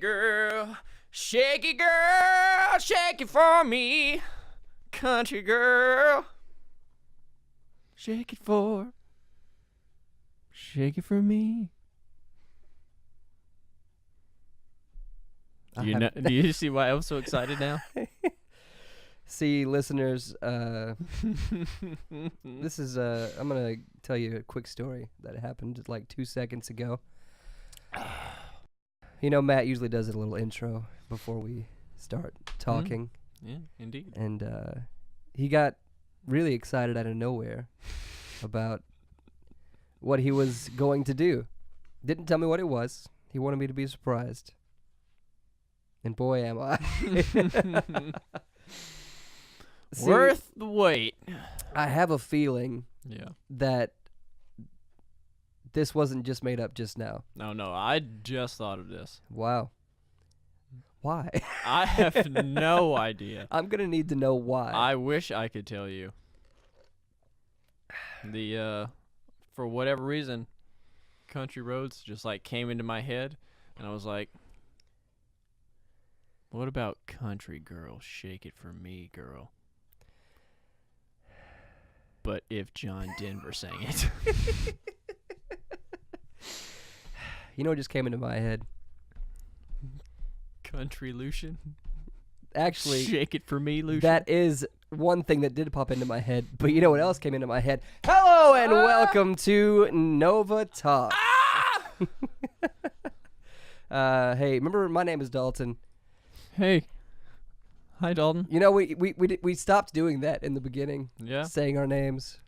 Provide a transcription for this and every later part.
girl, shake it for me. Country girl, shake it for me. Do you see why I'm so excited now? See, listeners, this is I'm gonna tell you a quick story that happened like 2 seconds ago. You know, Matt usually does a little intro before we start talking. Yeah, indeed. And he got really excited out of nowhere about what he was going to do. Didn't tell me what it was. He wanted me to be surprised. And boy, am I. See, worth the wait. I have a feeling that this wasn't just made up just now. No, I just thought of this. Wow. Why? I have no idea. I'm going to need to know why. I wish I could tell you. For whatever reason, Country Roads just like came into my head, and I was like, what about Country Girl, Shake It For Me, Girl? But if John Denver sang it. You know what just came into my head? Country Lucian? Actually, Shake It For Me, Lucian? That is one thing that did pop into my head. But you know what else came into my head? Hello and welcome to Nova Talk. Hey, remember my name is Dalton. Hey. Hi, Dalton. You know, we stopped doing that in the beginning. Yeah. Saying our names.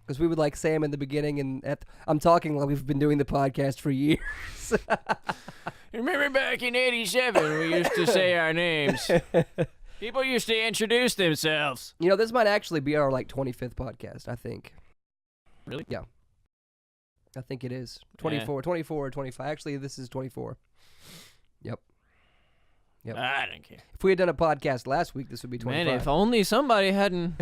Because we would like say them in the beginning, and I'm talking like we've been doing the podcast for years. Remember back in 87, we used to say our names. People used to introduce themselves. You know, this might actually be our like 25th podcast, I think. Really? Yeah. I think it is. 24 or 25. Actually, this is 24. Yep. I don't care. If we had done a podcast last week, this would be 25. Man, if only somebody hadn't.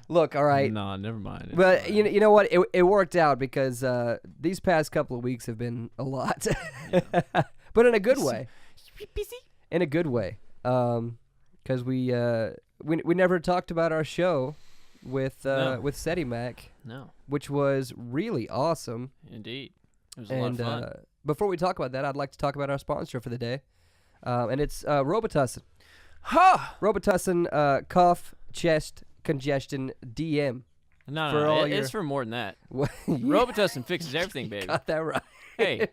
Look, all right. No, never mind. But you know what? It worked out because these past couple of weeks have been a lot. But in a good way. Busy? In a good way. Because we never talked about our show with SeddyMac. No. Which was really awesome. Indeed. It was a lot of fun. Before we talk about that, I'd like to talk about our sponsor for the day. And it's Robitussin. Ha! Robitussin cough, chest, congestion, DM. No, it's for more than that. Yeah. Robitussin fixes everything, baby. Got that right. Hey,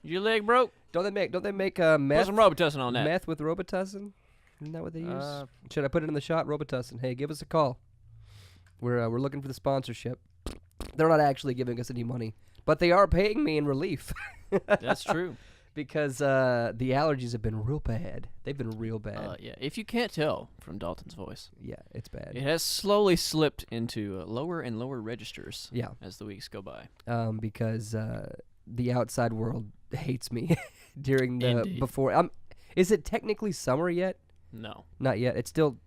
your leg broke? Don't they make meth? Put some Robitussin on that. Meth with Robitussin? Isn't that what they use? Should I put it in the shot? Robitussin. Hey, give us a call. We're looking for the sponsorship. They're not actually giving us any money, but they are paying me in relief. That's true. Because the allergies have been real bad. They've been real bad. Yeah, if you can't tell from Dalton's voice. Yeah, it's bad. It has slowly slipped into lower and lower registers as the weeks go by. Because the outside world hates me during the Indeed. before. Is it technically summer yet? No. Not yet. It's still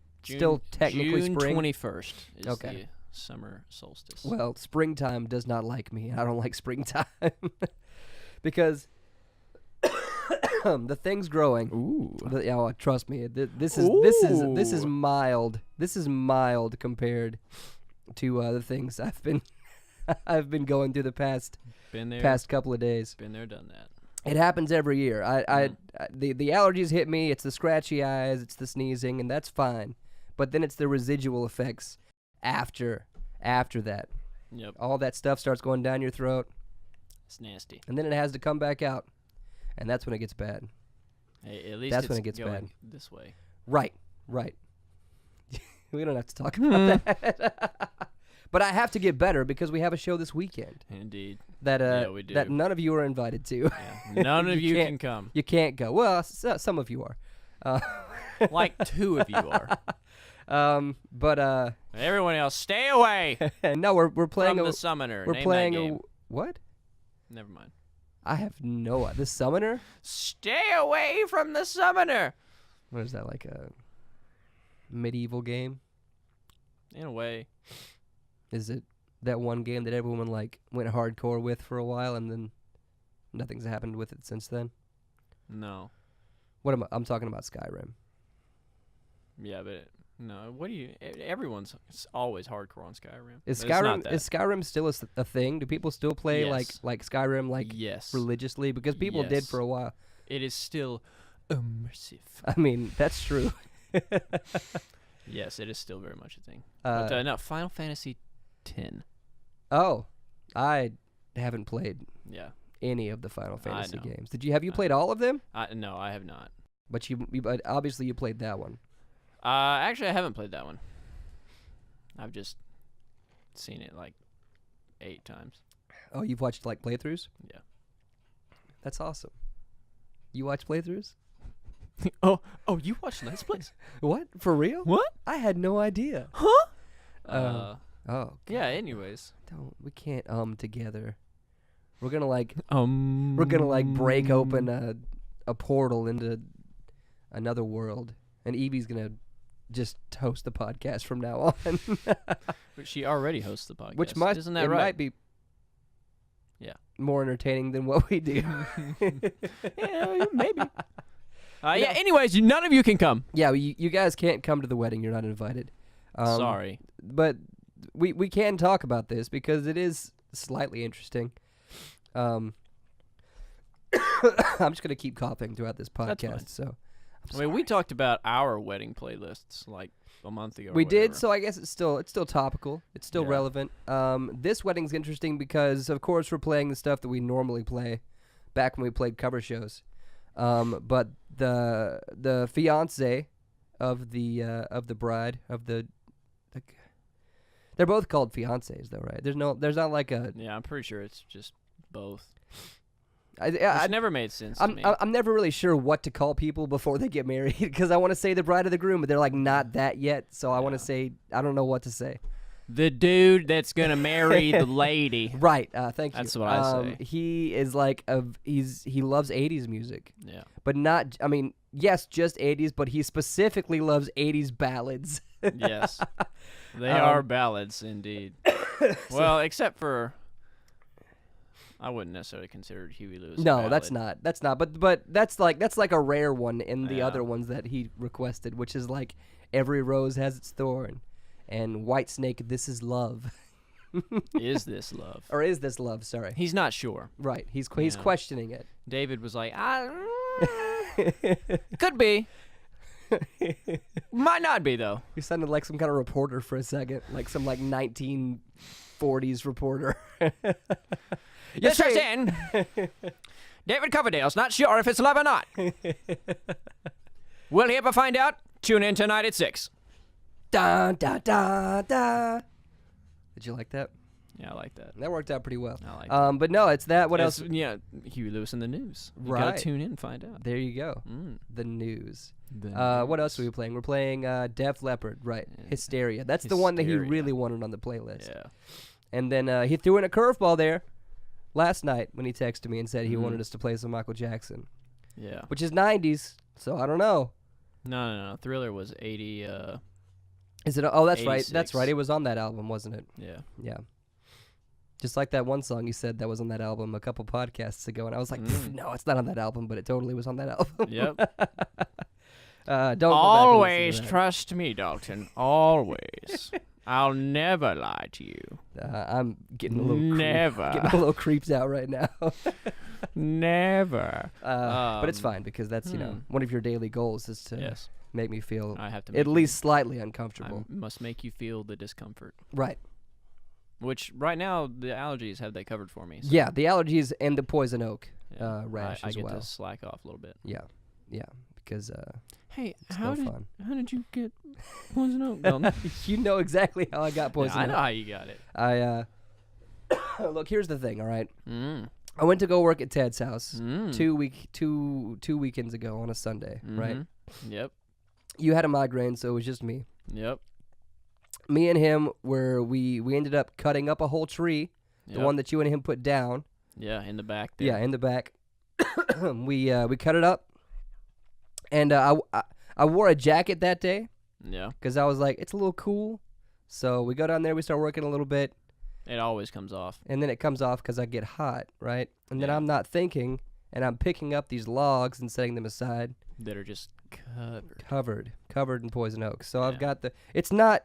technically June spring. 21st is the summer solstice. Well, springtime does not like me. I don't like springtime because the thing's growing. Ooh. Trust me. This is mild. This is mild compared to the things I've been going through the past couple of days. Been there, done that. It happens every year. The allergies hit me. It's the scratchy eyes. It's the sneezing, and that's fine. But then it's the residual effects after that. Yep. All that stuff starts going down your throat. It's nasty. And then it has to come back out. And that's when it gets bad. Hey, at least that's it's when it gets going bad. This way. Right. We don't have to talk about that. But I have to get better because we have a show this weekend. Indeed. That we do. That none of you are invited to. Yeah. None of you can come. You can't go. Well, some of you are. Like 2 of you are. But everyone else, stay away. No, we're playing from the Summoner. We're Name playing that game. what? Never mind. I have no the Summoner. Stay away from the Summoner. What is that, like a medieval game? In a way. Is it that one game that everyone like went hardcore with for a while and then Nothing's happened with it since then. No. What am I'm talking about Skyrim. Yeah, but no. What do you? Everyone's always hardcore on Skyrim. Is It's not Skyrim that. is Skyrim still a thing? Do people still play Yes. like Skyrim Yes. religiously? Because people did Yes. for a while. It is still immersive. I mean, that's true. Yes, it is still very much a thing. Uh, But no, Final Fantasy X. Oh, I haven't played Yeah. any of the Final Fantasy know. games. Have you played all of them? No, I have not. But but obviously you played that one. Actually, I haven't played that one. I've just seen it like 8 times. Oh, you've watched like playthroughs? Yeah. That's awesome. You watch playthroughs? Oh, you watch Let's Plays? What? For real? What? I had no idea. Huh? Oh. Yeah. Anyways. We can't together. We're gonna like We're break open a portal into another world, and Evie's gonna just host the podcast from now on. But she already hosts the podcast. Which might Isn't that it right? might be more entertaining than what we do. Yeah, maybe. Yeah. Anyways, none of you can come. Yeah, you guys can't come to the wedding. You're not invited. Sorry. But we can talk about this because it is slightly interesting. I'm just gonna keep coughing throughout this That's fine. podcast. So I mean, we talked about our wedding playlists like a month ago. we or did. whatever. So I guess it's still topical. It's still Yeah. relevant. This wedding's interesting because of course we're playing the stuff that we normally play back when we played cover shows. But the fiance of the bride of the they're both called fiancés though, right? There's not like a Yeah, I'm pretty sure it's just both. Which It never made sense to me. I'm never really sure what to call people before they get married because I want to say the bride or the groom, but they're like not that yet. So I want to Yeah. say I don't know what to say. The dude that's gonna marry the lady. Right. Thank you. That's what I say. He is like he loves 80s music, Yeah. but not. I mean, yes, just 80s, but he specifically loves 80s ballads. Yes. They are ballads indeed. Well, except for I wouldn't necessarily consider Huey Lewis. a No, ballad. that's not. That's not. But that's like a rare one in the Yeah. other ones that he requested, which is like Every Rose Has Its Thorn, and Whitesnake, This Is Love. Is this love? Or is this love? Sorry. He's not sure. Right. He's Yeah. questioning it. David was like, could be. Might not be though. You sounded like some kind of reporter for a second, like some like 1940s reporter. Yes, Yes, in. David Coverdale's not sure if it's love or not. We'll ever find out. Tune in tonight at 6. Da da da da. Did you like that? Yeah, I like that. That worked out pretty well. I like that. But no, it's that. What else? Yeah, Huey Lewis in the news. You Right. gotta tune in and find out. There you go. Mm. The news. The What else are news. we playing? We're playing Def Leppard, right? Yeah. Hysteria. That's the one that he Hysteria. really wanted on the playlist. Yeah. And then he threw in a curveball there last night when he texted me and said he Mhm. wanted us to play some Michael Jackson, Yeah. which is 90s. So I don't know. No. Thriller was 80. Is it? Oh, that's right. That's 86. right. It was on that album, wasn't it? Yeah. Yeah. Just like that one song you said that was on that album a couple podcasts ago, and I was like, no, it's not on that album, but it totally was on that album. Yep. Don't go back and listen to Always that. trust me, Dalton. Always. I'll never lie to you. I'm getting a little Never. getting a little creeped out right now. Never. But it's fine because that's one of your daily goals is to Yes. make me feel I have to at make least slightly I uncomfortable. must make you feel the discomfort. Right. Which right now the allergies have they covered for me. So Yeah, the allergies and the poison oak yeah, rash I as get well. to slack off a little bit. Yeah, because Hey, it's how no fun. did you get poison oak? Dalton? You know exactly how I got poison Yeah, I know oak. how you got it. I look. Here's the thing. All right, Mm. I went to go work at Ted's house Mm. two weekends ago on a Sunday. Right. Mhm. Yep. You had a migraine, so it was just me. Yep. Me and him we ended up cutting up a whole tree, the Yep. one that you and him put down. Yeah, in the back there. Yeah, in the back. we cut it up, and I wore a jacket that day Yeah. because I was like, it's a little cool. So we go down there, we start working a little bit, It always comes off. And then it comes off because I get hot, right? And then Yeah. I'm not thinking, and I'm picking up these logs and setting them aside. That are just covered. Covered in poison oak. So Yeah. I've got the. It's not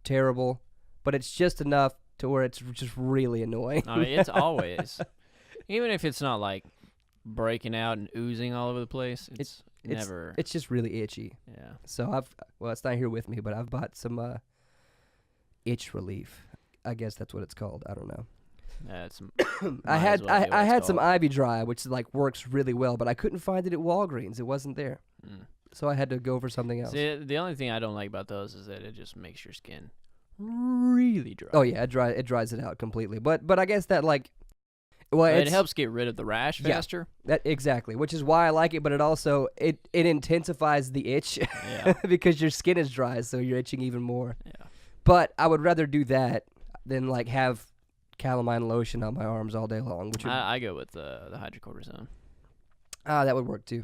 terrible, but it's just enough to where it's just really annoying. I mean, it's always, even if it's not like breaking out and oozing all over the place, it's never. It's just really itchy. Yeah. So it's not here with me, but I've bought some itch relief. I guess that's what it's called. I don't know. That's. I had some Ivy Dry, which like works really well, but I couldn't find it at Walgreens. It wasn't there, so I had to go for something else. See, the only thing I don't like about those is that it just makes your skin really dry. Oh yeah, it dries it out completely. But I guess that like, well, it helps get rid of the rash faster. That exactly, which is why I like it. But it also it intensifies the itch Yeah. because your skin is dry, so you're itching even more. Yeah. But I would rather do that than like have calamine lotion on my arms all day long. Which would, I go with the hydrocortisone. that would work too.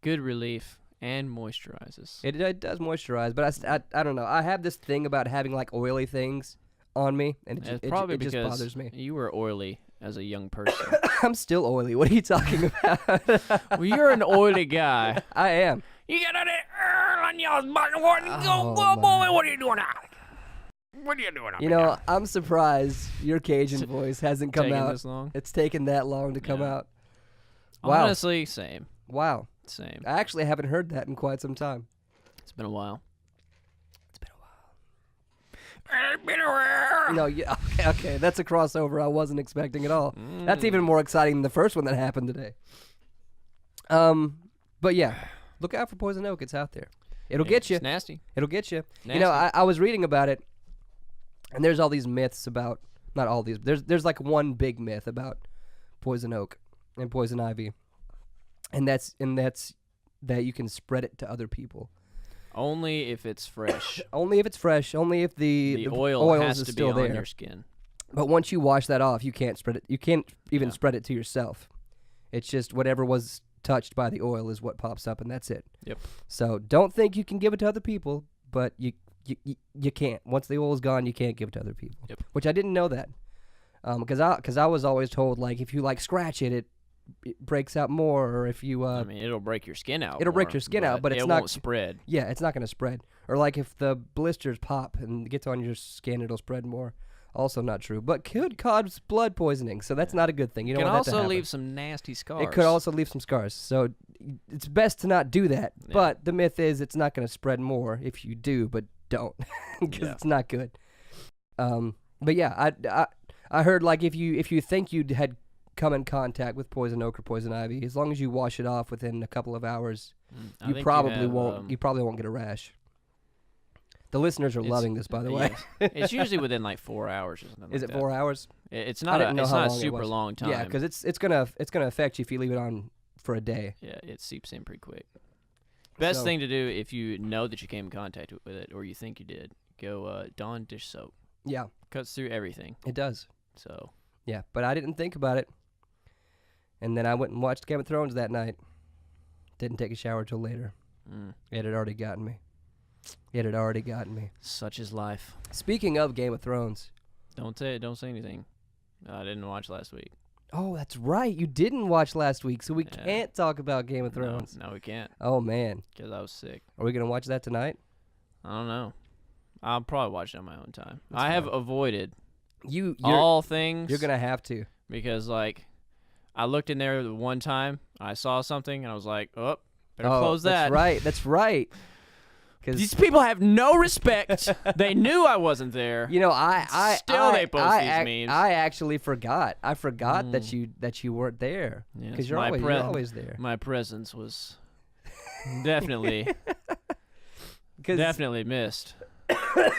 Good relief and moisturizes. It does moisturize, but I don't know. I have this thing about having like oily things on me, and It's it probably just because bothers me. you were oily as a young person. I'm still oily. What are you talking about? Well, you're an oily guy. I am. You got that on your button. What are you doing now? What are you doing? You know, I'm surprised your Cajun voice hasn't come Taking out. this long? It's taken that long to come Yeah. out. Wow. Honestly, same. Wow. Same. I actually haven't heard that in quite some time. It's been a while. No, yeah, okay, that's a crossover I wasn't expecting at all. That's even more exciting than the first one that happened today. But yeah, look out for poison oak. It's out there. It'll get you. It's nasty. It'll get you. Nasty. You know, I was reading about it, and there's all these myths about, not all these, there's like one big myth about poison oak and poison ivy, and that's that you can spread it to other people. Only if it's fresh. Only if it's fresh. Only if the oil oils has is to be still on there. your skin. But once you wash that off, you can't spread it. You can't even spread it to yourself. It's just whatever was touched by the oil is what pops up, and that's it. Yep. So don't think you can give it to other people, but you can't. Once the oil is gone, you can't give it to other people. Yep. Which I didn't know that, because I was always told like if you like scratch it breaks out more, or if you I mean, it'll break your skin out. it'll break your skin out, but it's it not won't spread. Yeah, it's not going to spread. Or like if the blisters pop and it gets on your skin, it'll spread more. Also not true, but could cause blood poisoning, so that's not a good thing. You don't Can want that to also happen. leave some nasty scars. It could also leave some scars, so it's best to not do that. Yeah. But the myth is it's not going to spread more if you do, but don't, because it's not good. But yeah, I heard like if you think you had come in contact with poison oak or poison ivy, as long as you wash it off within a couple of hours, you probably won't. You probably won't get a rash. The listeners are loving this, by the way. Yes. It's usually within like 4 hours or something. Is like it that. 4 hours? It's I not. didn't know It's how not a long it super was. long time. Yeah, because it's gonna affect you if you leave it on for a day. Yeah, it seeps in pretty quick. Best So- thing to do if you know that you came in contact with it, or you think you did, go Dawn dish soap. Yeah, Cuts through everything. it does. So Yeah, but I didn't think about it, and then I went and watched Game of Thrones that night. Didn't take a shower till later. It had already gotten me. Such is life. Speaking of Game of Thrones. Don't say anything. I didn't watch last week. Oh, that's right. You didn't watch last week, so we Yeah. can't talk about Game of Thrones. No, we can't, Oh, man. because I was sick. Are we going to watch that tonight? I don't know. I'll probably watch it on my own time. That's I have fine. avoided You're all things. going to have to. Because like, I looked in there the one time, I saw something, and I was like, oh, better close that. That's right. These people have no respect. They knew I wasn't there. You know, I They post these memes. I actually forgot. I forgot that you weren't there, Yes, because you're my always there. My presence was definitely missed.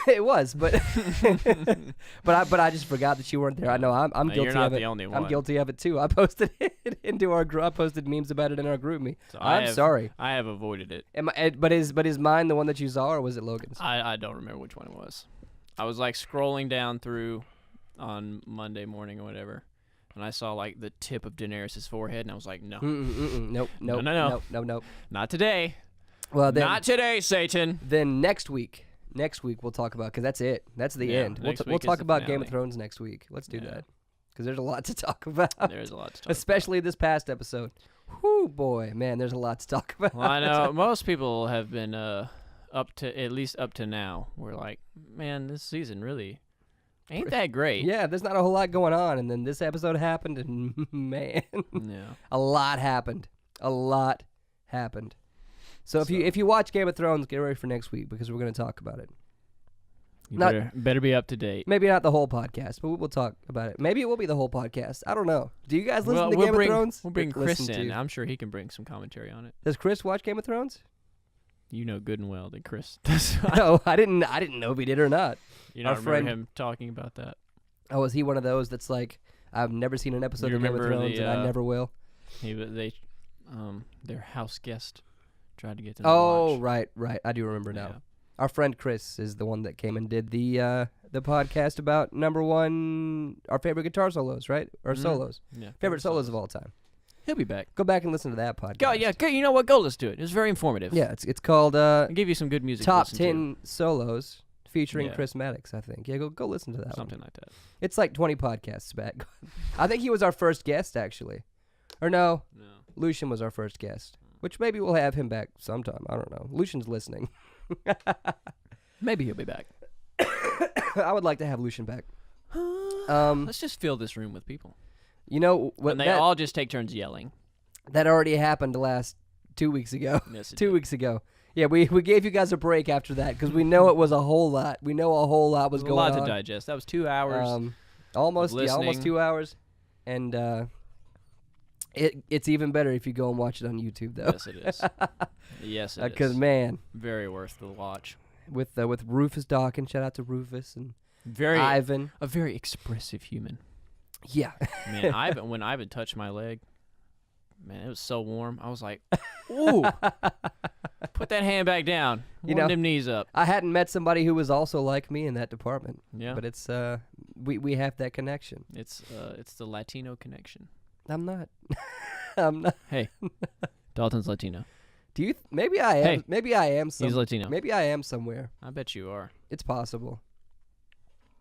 It was, but but I just forgot that you weren't there. I know I'm No, guilty you're not of it. the only one. I'm guilty of it too. I posted it into our group. I posted memes about it in our group me. So I'm sorry. I have avoided it. But is mine the one that you saw, or was it Logan's? I don't remember which one it was. I was like scrolling down through on Monday morning or whatever, and I saw like the tip of Daenerys' forehead, and I was like, no, Nope. No. Nope. not today. Well, then, Not today, Satan. then next week next week we'll talk about, because that's it. That's the end. We'll next week talk is the about Game finale. of Thrones next week. Let's do Yeah. that, because there's a lot to talk about. There's a lot to talk Especially this past episode. Whoo, boy, man, there's a lot to talk about. Well, I know most people have been at least up to now. We're like, man, this season really ain't that great. Yeah, there's not a whole lot going on, and then this episode happened, and man, Yeah. a lot happened. A lot happened. So if you watch Game of Thrones, get ready for next week, because we're going to talk about it. You Not- better be up to date. Maybe not the whole podcast, but we'll talk about it. Maybe it will be the whole podcast. I don't know. Do you guys listen to Game of Thrones? We'll bring Chris Listen in. to- I'm sure he can bring some commentary on it. Does Chris watch Game of Thrones? You know good and well that Chris does. No, I didn't know if he did or not. You Our don't remember friend- him talking about that. Oh, is he one of those that's like, I've never seen an episode You of Game of remember Thrones, the, and I never will? Their house guest tried to get to the Oh, watch. right. I do remember now. Yeah. Our friend Chris is the one that came and did the podcast about our favorite guitar solos, right? Or Mhm. solos. Yeah. Favorite solos of all time. He'll be back. Go back and listen to that podcast. Go, yeah, go, you know what? Go listen to it. It's very informative. Yeah, it's called I'll give you some good music. to Top listen to. 10 Solos featuring Yeah. Chris Maddox, I think. Yeah, go listen to that Something one. like that. It's like 20 podcasts back. I think he was our first guest, actually. Or no, No. Lucian was our first guest, which maybe we'll have him back sometime. I don't know. Lucian's listening. Maybe he'll be back. I would like to have Lucian back. Um, Let's just fill this room with people. You know, what And they that, all just take turns yelling. that already happened last 2 weeks ago. Yes, it 2 did. weeks ago. Yeah, we gave you guys a break after that because we know it was a whole lot. We know a whole lot was There's a going lot on. to digest. That was 2 hours. Almost listening. 2 hours. And it's even better if you go and watch it on YouTube, though. Yes, it is. Yes, it Because is. man, Very worth the watch. with Rufus Dawkins, shout out to Rufus and Very Ivan. a very expressive human. Yeah, Man, when Ivan touched my leg, man, it was so warm. I was like, ooh, put that hand back down. You Warm know, them knees up. I hadn't met somebody who was also like me in that department. Yeah, But it's we have that connection. it's the Latino connection. I'm not. I'm not. Hey, Dalton's Latino. Do you? Maybe I am. Hey, maybe I am. He's Latino. Maybe I am somewhere. I bet you are. It's possible.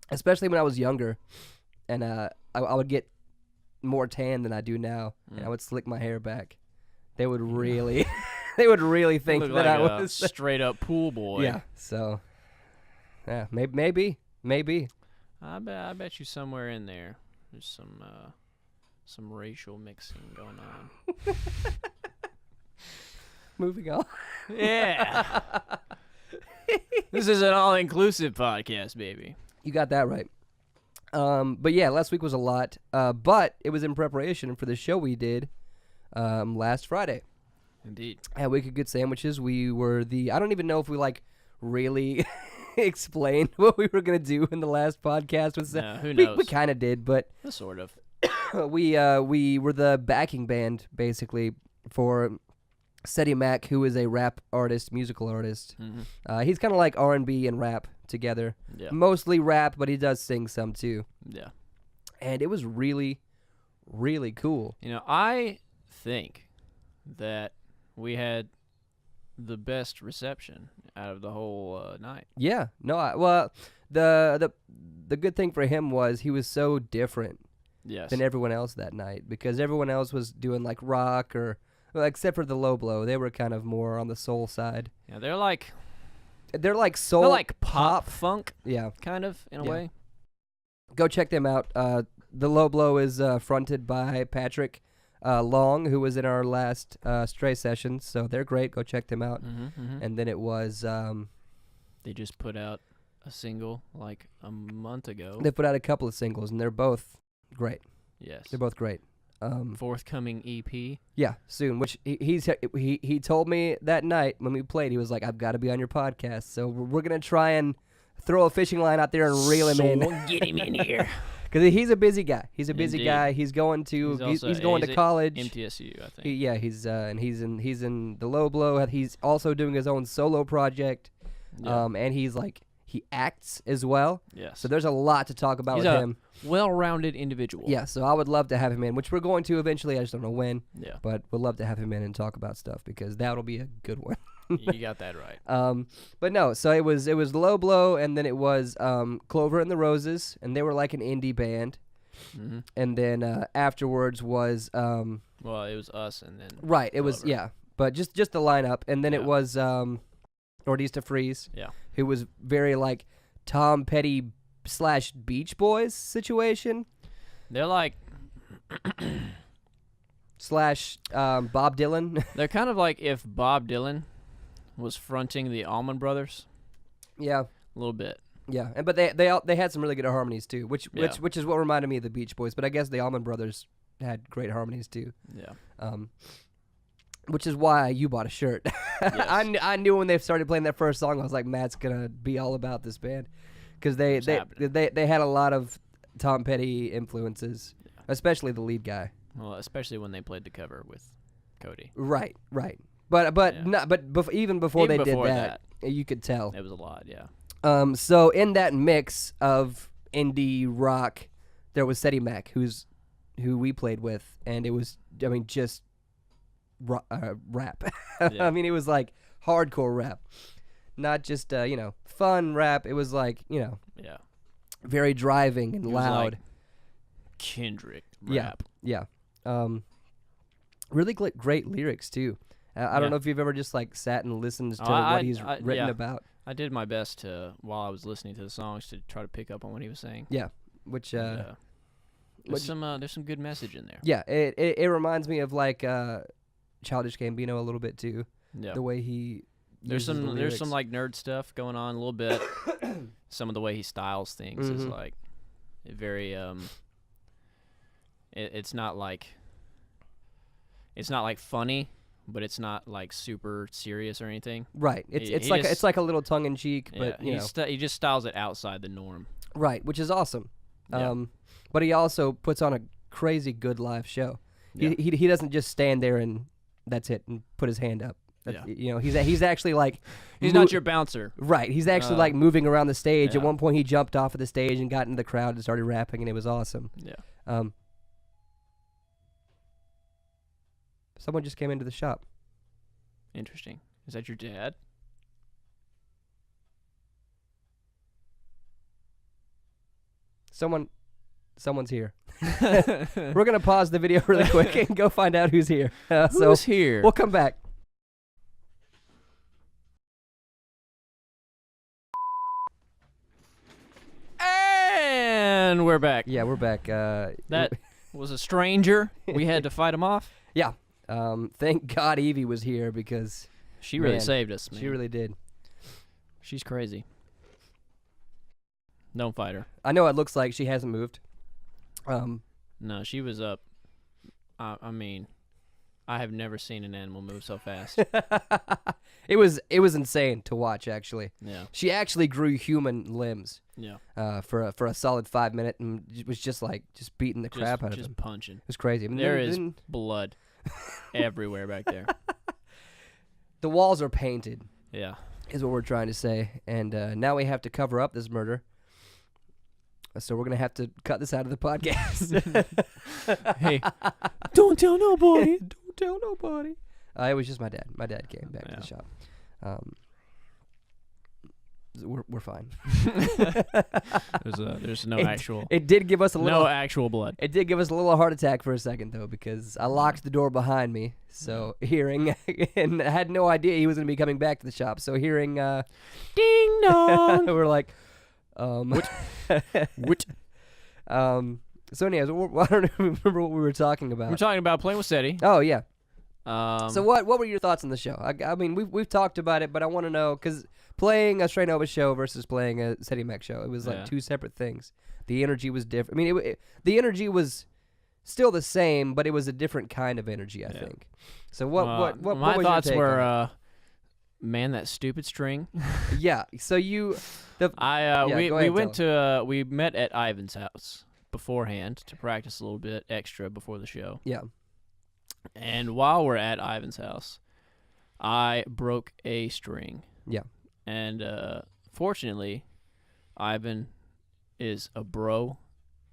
Especially when I was younger, and I would get more tan than I do now, and I would slick my hair back. They would really, they would really think Look that like I a was. straight up pool boy. Yeah. So. Yeah. Maybe. I bet you somewhere in there there's some racial mixing going on. Moving on. Yeah. This is an all-inclusive podcast, baby. You got that right. But yeah, last week was a lot. But it was in preparation for the show we did last Friday. Indeed. Had Wicked Good Sandwiches. We were I don't even know if we really explained what we were gonna do in the last podcast. Who knows? We kind of did, but Sort of. we were the backing band basically for SeddyMac, who is a rap artist, musical artist. Mm-hmm. He's kind of like R&B and rap together. Yeah. Mostly rap, but he does sing some too. Yeah. And it was really, really cool. You know, I think that we had the best reception out of the whole night. Yeah. No. Well, the good thing for him was he was so different Yes. than everyone else that night, because everyone else was doing like rock or, well, except for the Low Blow, they were kind of more on the soul side. Yeah, they're like soul. they're like pop funk, Yeah. kind of in a Yeah. way. Go check them out. The Low Blow is fronted by Patrick Long, who was in our last Stray session, so they're great. Go check them out. Mm-hmm. And then it was They just put out a single like a month ago. they put out a couple of singles, and they're both great. Yes. They're both great. Forthcoming E EP. Yeah, soon. Which he told me that night when we played. He was like, "I've got to be on your podcast." So we're gonna try and throw a fishing line out there and reel him in. Get him in here. Because he's a busy guy. He's a busy Indeed. guy. He's going to He's he's going to at college. MTSU, I think. He's and he's in the Low Blow. He's also doing his own solo project. Yeah. And he acts as well. Yes. So there's a lot to talk about He's with a him. well-rounded individual. Yeah, so I would love to have him in, which we're going to eventually. I just don't know when, Yeah. but we'd love to have him in and talk about stuff because that'll be a good one. You got that right. But no, so it was Low Blow, and then it was Clover and the Roses, and they were like an indie band. Mm-hmm. And then afterwards was Well, it was us, and then right. It was Clover. but just the lineup, and then it Yeah. was Nordista Freeze, Yeah. who was very like Tom Petty / Beach Boys situation They're like / Bob Dylan. they're kind of like if Bob Dylan was fronting the Allman Brothers Yeah, a little bit. yeah, and but they had some really good harmonies too, which Yeah. which is what reminded me of the Beach Boys. But I guess the Allman Brothers had great harmonies too. Yeah. Which is why you bought a shirt. Yes. I knew when they started playing that first song, I was like, Matt's gonna be all about this band, because they had a lot of Tom Petty influences, especially the lead guy. Well, especially when they played the cover with Cody. Right. But Yeah. even before they before did that, you could tell. It was a lot, yeah. So in that mix of indie rock, there was SeddyMac, who we played with, and it was, I mean, just rap. Yeah. I mean, it was like hardcore rap, not just fun rap. It was like Yeah. very driving and It was loud. like Kendrick rap. Yeah. Really great lyrics too. I don't Yeah. know if you've ever just like sat and listened to I- what he's I- written yeah. about. I did my best to, while I was listening to the songs, to try to pick up on what he was saying. Yeah, which And, there's some good message in there. yeah, it reminds me of like Childish Gambino a little bit too. Yeah. The way he There's uses the there's some lyrics. like nerd stuff going on a little bit. Some of the way he styles things is Mhm. like very it's not like funny, but it's not like super serious or anything. Right. he It's just- like a little tongue in cheek, Yeah, but you know, he just styles it outside the norm. right, which is awesome. Yeah. But he also puts on a crazy good live show. Yeah. He doesn't just stand there and that's it and put his hand up. Yeah. You know, he's actually like He's not your bouncer. right. He's actually like moving around the stage. At yeah. one point, he jumped off of the stage and got into the crowd and started rapping, and it was awesome. Yeah. Someone just came into the shop. Interesting. Is that your dad? Someone's here. We're gonna pause the video really quick and go find out who's here. Who's here? We'll come back. And we're back. Yeah, we're back. That was a stranger. We had to fight him off. yeah. Thank God Evie was here because She really Man, saved us, man. she really did. She's crazy. Don't fight her. I know it looks like she hasn't moved. No, she was up. I mean, I have never seen an animal move so fast. It was insane to watch. Actually, Yeah. she actually grew human limbs. Yeah. For a solid 5 minutes, and it was just beating the crap out of Just him. punching. It was crazy. I mean, There then- is then blood everywhere back there. the walls are painted. Yeah. Is what we're trying to say, and now we have to cover up this murder. So we're gonna have to cut this out of the podcast. Hey, don't tell nobody. Don't tell nobody. It was just my dad. My dad came back to Yeah. the shop. We're fine. There's no actual It did give us a little. no actual blood. It did give us a little heart attack for a second though, because I locked the door behind me. So hearing and I had no idea he was gonna be coming back to the shop. So hearing Ding dong. we're like, Which So anyways, I don't remember what we were talking about. we're talking about playing with SETI. Oh yeah. So So what were your thoughts on the show? I mean, we've talked about it, but I want to know because playing a Straight Nova show versus playing a SeddyMac show, it was like Yeah. two separate things. The energy was different. I mean, the energy was still the same, but it was a different kind of energy, I Yeah. think. So what my was thoughts your take were on man, that stupid string. it? Yeah. So you we go ahead, went to we met at Ivan's house beforehand to practice a little bit extra before the show. yeah. And while we're at Ivan's house, I broke a string. Yeah. And fortunately, Ivan is a bro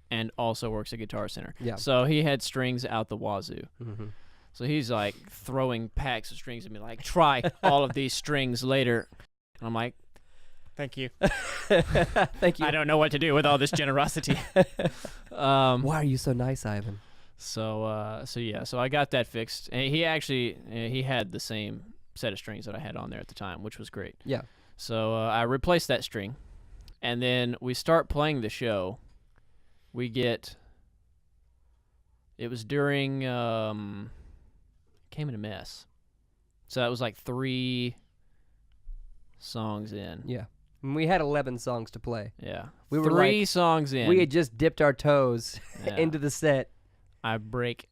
and also works at Guitar Center. Yeah. So he had strings out the wazoo. Mm-hmm. So he's like throwing packs of strings at me, like, try all of these strings later. And I'm like, thank you. Thank you. I don't know what to do with all this generosity. Why are you so nice, Ivan? So I got that fixed. And he actually, he had the same set of strings that I had on there at the time, which was great. Yeah. So I replaced that string. And then we start playing the show. We get, it was during, Came in a Mess. So that was like 3 songs in. Yeah. And we had 11 songs to play. Yeah. We were 3 like, songs in. We had just dipped our toes Yeah. into the set. I break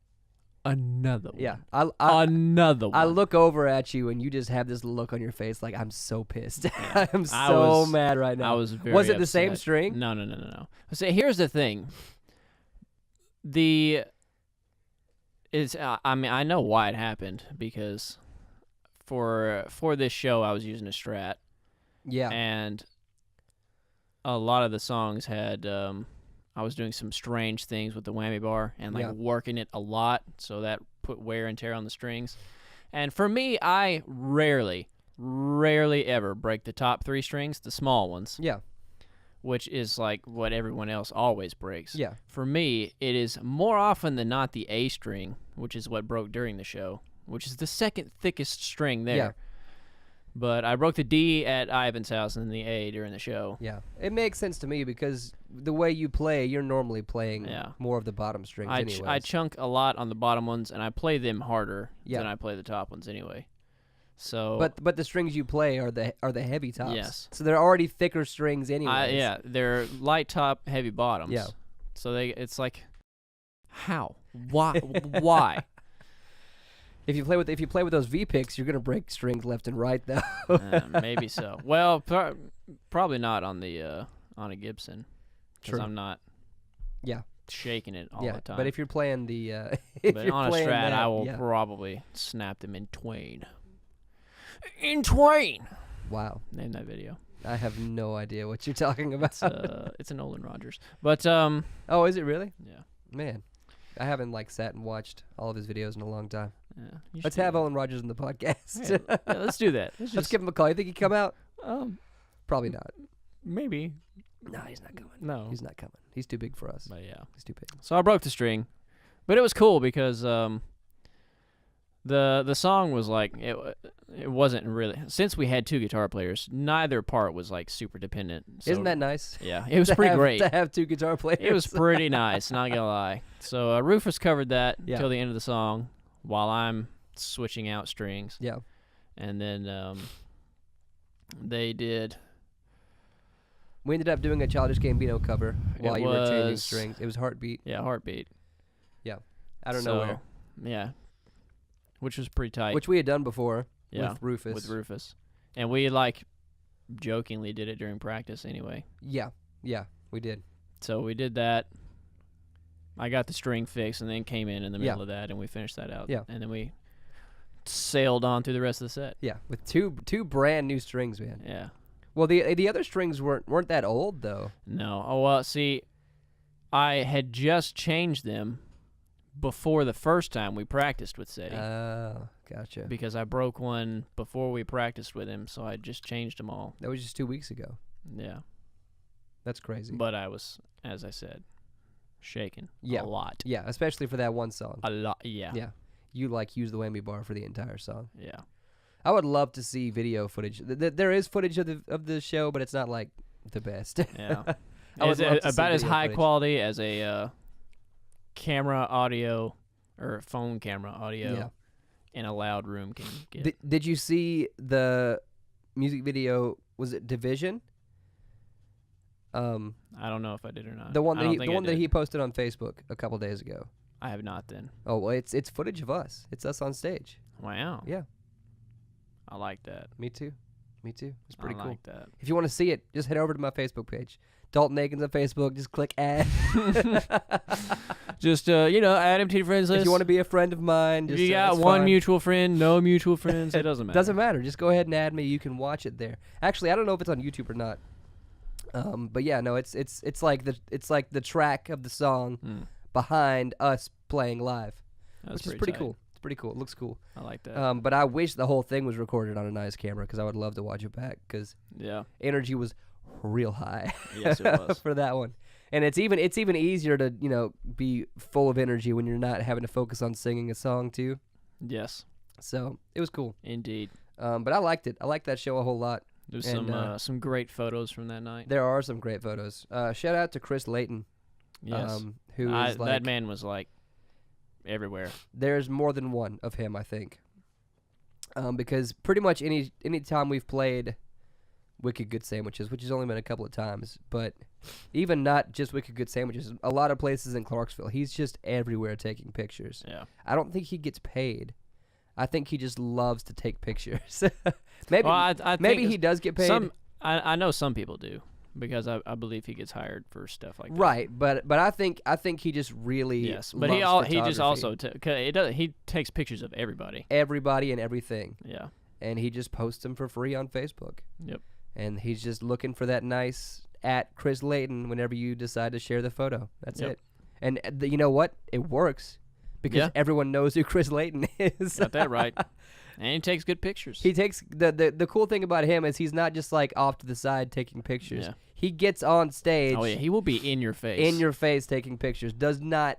another one. Yeah. Another one. I look over at you and you just have this look on your face like I'm so pissed. Yeah. I'm so mad right now. I was very Was it the upset. same string? No. So here's the thing. I mean, I know why it happened because for this show I was using a Strat. Yeah. And a lot of the songs had I was doing some strange things with the whammy bar and like working it a lot, so that put wear and tear on the strings. And for me, I rarely ever break the top 3 strings, the small ones. Yeah. Which is like what everyone else always breaks. Yeah. For me, it is more often than not the A string, which is what broke during the show, which is the second thickest string there. Yeah. But I broke the D at Ivan's house and the A during the show. Yeah. It makes sense to me because the way you play, you're normally playing more of the bottom strings anyways. I chunk a lot on the bottom ones, and I play them harder Yeah. than I play the top ones anyway. So, But the strings you play are the heavy tops. Yes. So they're already thicker strings anyways. yeah, they're light top, heavy bottoms. Yeah. So it's like, how? Why? Why? If you play with those V picks, you're gonna break strings left and right though. Maybe so. Well, probably not on the on a Gibson, because True. I'm not. Yeah. Shaking it all the time. But if you're playing the, but on a Strat, I will probably snap them in twain. In twain. Wow. Name that video. I have no idea what you're talking about. It's a Nolan Rogers. But oh, is it really? Yeah. Man, I haven't sat and watched all of his videos in a long time. Yeah, let's have Nolan Rogers on the podcast. Yeah, let's do that. Let's give him a call. You think he'd come out? Probably not. Maybe. No, he's not coming. No, he's not coming. He's too big for us. But yeah, he's too big. So I broke the string, but it was cool because the song was like it wasn't really, since we had 2 guitar players, neither part was like super dependent. So, isn't that nice? Yeah, it was pretty great to have 2 guitar players. It was pretty nice, not gonna lie. So Rufus covered that Yeah. till the end of the song while I'm switching out strings. Yeah. And then they did. We ended up doing a Childish Gambino cover while you were changing strings. It was Heartbeat. Yeah, Heartbeat. Yeah. I don't know where. Yeah. Which was pretty tight. Which we had done before with Rufus. And we jokingly did it during practice anyway. Yeah. Yeah, we did. So we did that. I got the string fixed and then came in the middle of that and we finished that out. Yeah. And then we sailed on through the rest of the set. Yeah, with two brand new strings, man. Yeah. Well, the other strings weren't that old though. No. Oh well, see, I had just changed them before the first time we practiced with Seddy. Oh, gotcha. Because I broke one before we practiced with him, so I just changed them all. That was just 2 weeks ago. Yeah. That's crazy. But I was, as I said, shaking a lot. Yeah, especially for that one song. A lot, yeah. Yeah. You use the whammy bar for the entire song. Yeah. I would love to see video footage. There is footage of the show, but it's not like the best. Yeah. It's about as high quality as a camera audio or phone camera audio in a loud room can get. Did you see the music video? Was it Division? I don't know if I did or not. The one that he posted on Facebook a couple days ago. I have not then. Oh well, it's footage of us. It's us on stage. Wow. Yeah. I like that. Me too. It's pretty cool. I like that. If you want to see it, just head over to my Facebook page. Dalton Aiken's on Facebook. Just click add. Just add him to your friends list. If you want to be a friend of mine, just, if you got one mutual friend, no mutual friends, it doesn't matter. Doesn't matter. Just go ahead and add me. You can watch it there. Actually, I don't know if it's on YouTube or not. But yeah, no, it's like the track of the song behind us playing live, which is pretty cool. It's pretty cool. It looks cool. I like that. But I wish the whole thing was recorded on a nice camera because I would love to watch it back because energy was real high. Yes, it was. For that one. And it's even easier to, be full of energy when you're not having to focus on singing a song too. Yes. So it was cool. Indeed. But I liked it. I liked that show a whole lot. There's some great photos from that night. There are some great photos. Shout out to Chris Layton. Yes. Who is like, that man was like everywhere. There's more than one of him, I think. Because pretty much any time we've played Wicked Good Sandwiches, which has only been a couple of times, but even not just Wicked Good Sandwiches, a lot of places in Clarksville, he's just everywhere taking pictures. Yeah. I don't think he gets paid. I think he just loves to take pictures. Maybe I maybe think he does get paid. I know some people do because I believe he gets hired for stuff like that. Right, but I think he just really but loves he just photography. also he takes pictures of everybody. Everybody and everything. Yeah. And he just posts them for free on Facebook. Yep. And he's just looking for that nice at Chris Layton whenever you decide to share the photo. That's it. And you know what? It works because everyone knows who Chris Layton is. Got that right. And he takes good pictures. He takes the cool thing about him is he's not just like off to the side taking pictures. Yeah. He gets on stage. Oh yeah, he will be in your face. In your face taking pictures. Does not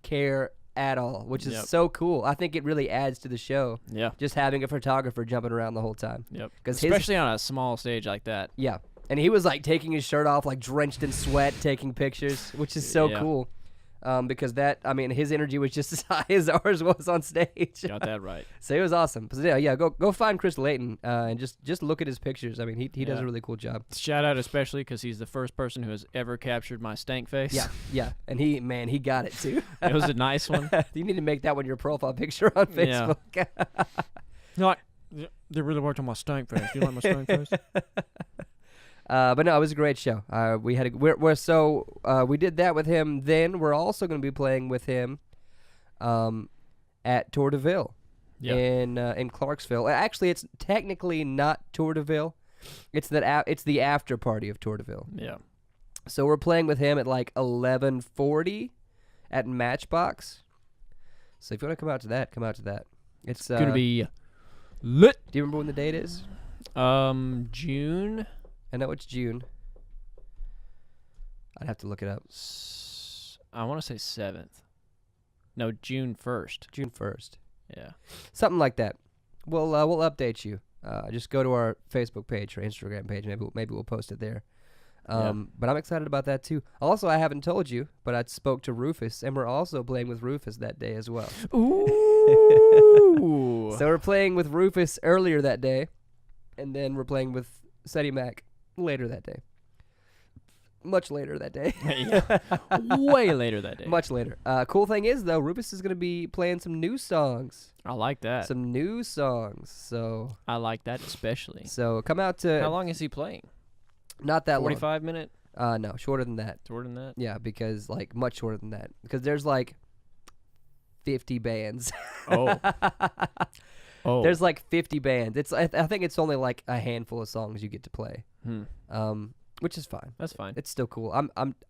care at all, which is so cool. I think it really adds to the show. Yeah. Just having a photographer jumping around the whole time. Yep. Especially on a small stage like that. Yeah. And he was like taking his shirt off, like drenched in sweat, taking pictures, which is so cool. Because his energy was just as high as ours was on stage. Got that right. So it was awesome. But go find Chris Layton and just look at his pictures. I mean, he does a really cool job. Shout out especially because he's the first person who has ever captured my stank face. Yeah. And he got it too. It was a nice one. You need to make that one your profile picture on Facebook. Yeah. They really worked on my stank face. You like my stank face? But no, it was a great show. We did that with him. Then we're also going to be playing with him, at Tour de Ville, in Clarksville. Actually, it's technically not Tour de Ville. It's the after party of Tour de Ville. Yeah. So we're playing with him at like 11:40 at Matchbox. So if you want to come out to that, come out to that. It's gonna be lit. Do you remember when the date is? June. I know it's June. I'd have to look it up. I want to say 7th. No, June 1st. June 1st. Yeah. Something like that. We'll update you. Just go to our Facebook page or Instagram page. Maybe we'll post it there. But I'm excited about that too. Also, I haven't told you, but I spoke to Rufus, and we're also playing with Rufus that day as well. Ooh. So we're playing with Rufus earlier that day, and then we're playing with SeddyMac later that day. Much later that day. Way later that day. Much later. Cool thing is, though, Rufus is going to be playing some new songs. I like that. Some new songs. So I like that especially. So come out to... How long is he playing? Not that 45 minute? No, shorter than that. Shorter than that? Yeah, because, like, much shorter than that. Because there's, like, 50 bands. Oh. There's like 50 bands. I think it's only like a handful of songs you get to play. Which is fine. That's fine. It's still cool.